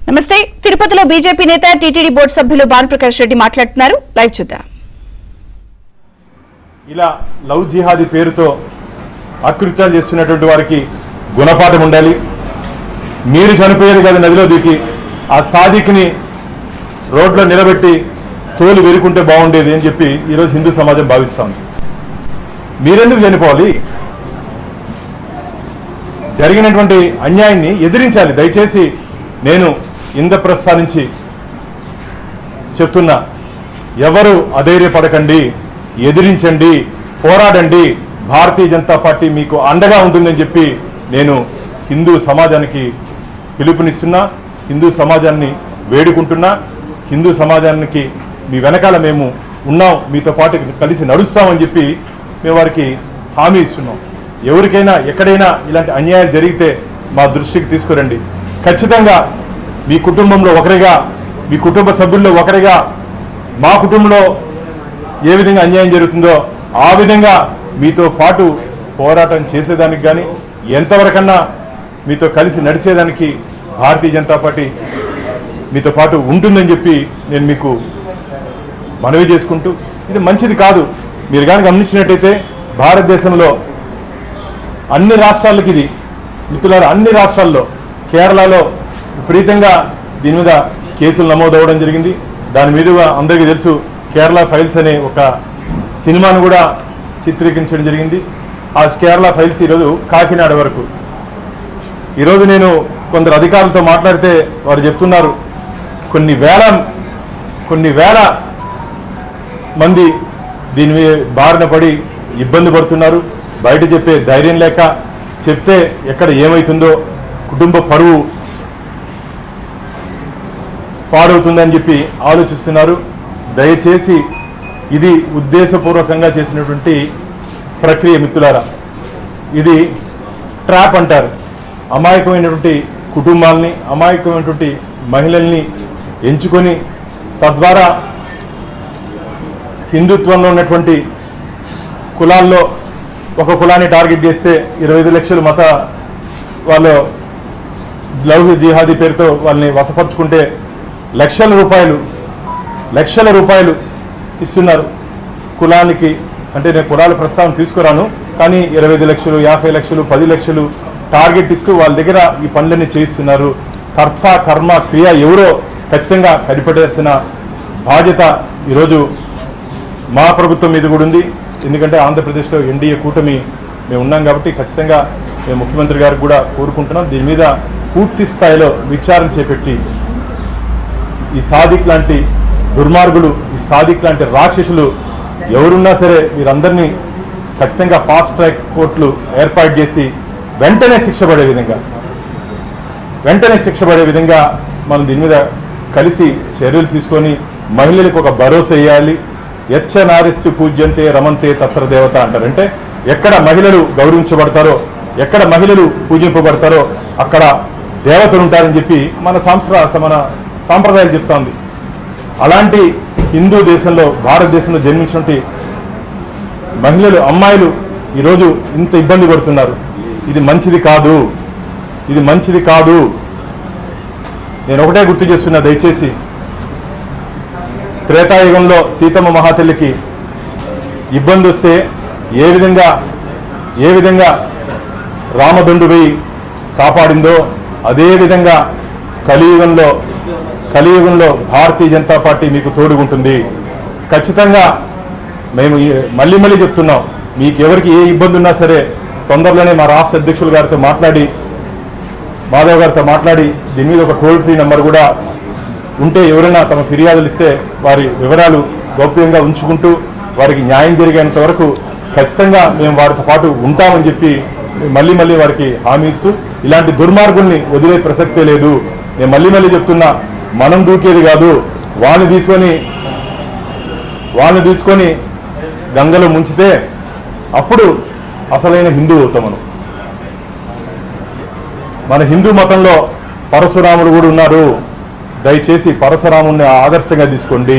నమస్తే. తిరుపతిలో బీజేపీ నేత టీటీడీ బోర్డు సభ్యులు భానుప్రకాష్ రెడ్డి మాట్లాడుతున్నారు. లైవ్ చూద్దాం. ఇలా లవ్ జిహాదీ పేరుతో అకృత్యాలు చేస్తున్నటువంటి వారికి గుణపాఠం ఉండాలి. మీరు చనిపోయేది కాదు నదిలో దూకి ఆ సాదిక్ని రోడ్లో నిలబెట్టి తోలు వెరుకుంటే బాగుండేది అని చెప్పి ఈరోజు హిందూ సమాజం భావిస్తాం. మీరెందుకు చనిపోవాలి? జరిగినటువంటి అన్యాయాన్ని ఎదిరించాలి. దయచేసి నేను ఇంద్రప్రస్థ నుంచి చెప్తున్నా, ఎవరు అధైర్యపడకండి, ఎదిరించండి, పోరాడండి. భారతీయ జనతా పార్టీ మీకు అండగా ఉంటుందని చెప్పి నేను హిందూ సమాజానికి పిలుపునిస్తున్నా, హిందూ సమాజాన్ని వేడుకుంటున్నా. హిందూ సమాజానికి మీ వెనకాల మేము ఉన్నాం, మీతో పాటు కలిసి నడుస్తామని చెప్పి మేము వారికి హామీ ఇస్తున్నాం. ఎవరికైనా ఎక్కడైనా ఇలాంటి అన్యాయాలు జరిగితే మా దృష్టికి తీసుకురండి. ఖచ్చితంగా మీ కుటుంబంలో ఒకరిగా, మీ కుటుంబ సభ్యుల్లో ఒకరిగా మా కుటుంబంలో ఏ విధంగా అన్యాయం జరుగుతుందో ఆ విధంగా మీతో పాటు పోరాటం చేసేదానికి కానీ ఎంతవరకన్నా మీతో కలిసి నడిచేదానికి భారతీయ జనతా పార్టీ మీతో పాటు ఉంటుందని చెప్పి నేను మీకు మనవి చేసుకుంటూ, ఇది మంచిది కాదు. మీరు కానీ గమనించినట్టయితే భారతదేశంలో అన్ని రాష్ట్రాలకి ఇది మిత్రులారా, అన్ని రాష్ట్రాల్లో కేరళలో విపరీతంగా దీని మీద కేసులు నమోదవడం జరిగింది. దాని మీదుగా అందరికీ తెలుసు కేరళ ఫైల్స్ అనే ఒక సినిమాను కూడా చిత్రీకరించడం జరిగింది. ఆ కేరళ ఫైల్స్ ఈరోజు కాకినాడ వరకు. ఈరోజు నేను కొందరు అధికారులతో మాట్లాడితే వారు చెప్తున్నారు, కొన్ని వేల మంది దీని బారిన పడి ఇబ్బంది పడుతున్నారు. బయట చెప్పే ధైర్యం లేక, చెప్తే ఎక్కడ ఏమవుతుందో, కుటుంబ పరువు పాడవుతుందని చెప్పి ఆలోచిస్తున్నారు. దయచేసి ఇది ఉద్దేశపూర్వకంగా చేసినటువంటి ప్రక్రియ మిత్రులారా. ఇది ట్రాప్ అంటారు. అమాయకమైనటువంటి కుటుంబాలని, అమాయకమైనటువంటి మహిళల్ని ఎంచుకొని తద్వారా హిందుత్వంలో ఉన్నటువంటి కులాల్లో ఒక కులాన్ని టార్గెట్ చేస్తే 25 లక్షలు మత వాళ్ళు లవ్ జిహాదీ పేరుతో వాళ్ళని వశపరుచుకుంటే లక్షల రూపాయలు ఇస్తున్నారు కులానికి. అంటే నేను కులాల ప్రస్తావన తీసుకురాను, కానీ 25 లక్షలు, 50 లక్షలు, 10 లక్షలు టార్గెట్ ఇస్తూ వాళ్ళ దగ్గర ఈ పనులన్నీ చేయిస్తున్నారు. కర్త కర్మ క్రియ ఎవరో ఖచ్చితంగా కనిపెట్టేసిన బాధ్యత ఈరోజు మా ప్రభుత్వం మీద కూడా ఉంది. ఎందుకంటే ఆంధ్రప్రదేశ్లో ఎన్డీఏ కూటమి మేము ఉన్నాం కాబట్టి ఖచ్చితంగా మేము ముఖ్యమంత్రి గారికి కూడా కోరుకుంటున్నాం, దీని మీద పూర్తి స్థాయిలో విచారణ చేపట్టి ఈ సాదిక్ లాంటి దుర్మార్గులు, ఈ సాదిక్ లాంటి రాక్షసులు ఎవరున్నా సరే వీరందరినీ ఖచ్చితంగా ఫాస్ట్ ట్రాక్ కోర్టులు ఏర్పాటు చేసి వెంటనే శిక్ష పడే విధంగా మనం దీని మీద కలిసి చర్యలు తీసుకొని మహిళలకు ఒక భరోసా వేయాలి. యచ్చ నారిస్సు పూజ్యంతే రమంతే తత్ర దేవత అంటారు. అంటే ఎక్కడ మహిళలు గౌరవించబడతారో, ఎక్కడ మహిళలు పూజింపబడతారో అక్కడ దేవతలు ఉంటారని చెప్పి మన సాంప్రదాయాలు చెప్తోంది. అలాంటి హిందూ దేశంలో, భారతదేశంలో జన్మించినటువంటి మహిళలు, అమ్మాయిలు ఈరోజు ఇంత ఇబ్బంది పడుతున్నారు. ఇది మంచిది కాదు. నేను ఒకటే గుర్తు చేస్తున్నా, దయచేసి త్రేతాయుగంలో సీతమ్మ మహాతల్లికి ఇబ్బంది వస్తే ఏ విధంగా రామదండు వేయి కాపాడిందో అదేవిధంగా కలియుగంలో భారతీయ జనతా పార్టీ మీకు తోడుగుంటుంది. ఖచ్చితంగా మేము మళ్ళీ చెప్తున్నాం, మీకు ఎవరికి ఏ ఇబ్బంది ఉన్నా సరే తొందరలోనే మా రాష్ట్ర అధ్యక్షులు గారితో మాట్లాడి, మాధవ్ గారితో మాట్లాడి దీని మీద ఒక టోల్ ఫ్రీ నెంబర్ కూడా ఉంటే ఎవరైనా తమ ఫిర్యాదులు ఇస్తే వారి వివరాలు గోప్యంగా ఉంచుకుంటూ వారికి న్యాయం జరిగేంత వరకు ఖచ్చితంగా మేము వారితో పాటు ఉంటామని చెప్పి మళ్ళీ వారికి హామీ ఇస్తూ, ఇలాంటి దుర్మార్గుల్ని వదిలే ప్రసక్తే లేదు. నేను మళ్ళీ చెప్తున్నా, మనం దూకేది కాదు, వాళ్ళని తీసుకొని గంగలో ముంచితే అప్పుడు అసలైన హిందూ అవుతాం మనం. మన హిందూ మతంలో పరశురాముడు కూడా ఉన్నారు. దయచేసి పరశురాముని ఆదర్శంగా తీసుకోండి.